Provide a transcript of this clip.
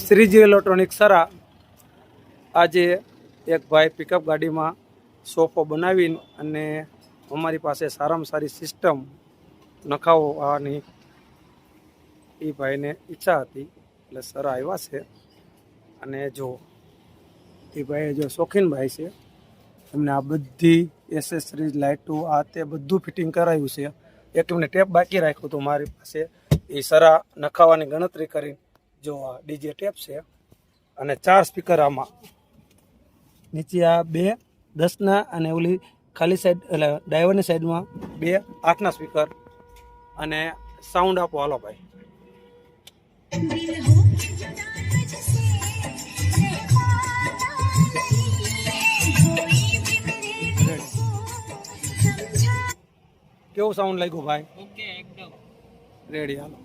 Shriji electronic Sara આજે એક ભાઈ પિકઅપ ગાડીમાં સોફો બનાવીને અને અમારી પાસે સારામાં સારી સિસ્ટમ નખાવવાની એ ભાઈને ઈચ્છા હતી એટલે સરા આવ્યા છે. અને જો એ ભાઈ જો શોખીન ભાઈ છે, એમને આ બધી એસેસરીઝ લાઇટો આ તે બધું ફિટિંગ કરાવ્યું છે. એક એમને ટેપ બાકી રાખ્યું હતું મારી પાસે, એ સરા નખાવાની ગણતરી કરી. જો આ ડીજે ટેપ છે અને 4 સ્પીકર આમાં નીચે આ 2 10ના અને ઓલી ખાલી સાઈડ એટલે ડ્રાઈવરની સાઈડમાં 2 8ના સ્પીકર અને સાઉન્ડ આપો. હાલો ભાઈ. કેવું સાઉન્ડ લાગ્યું ભાઈ? ઓકે એકદમ રેડી. હાલો.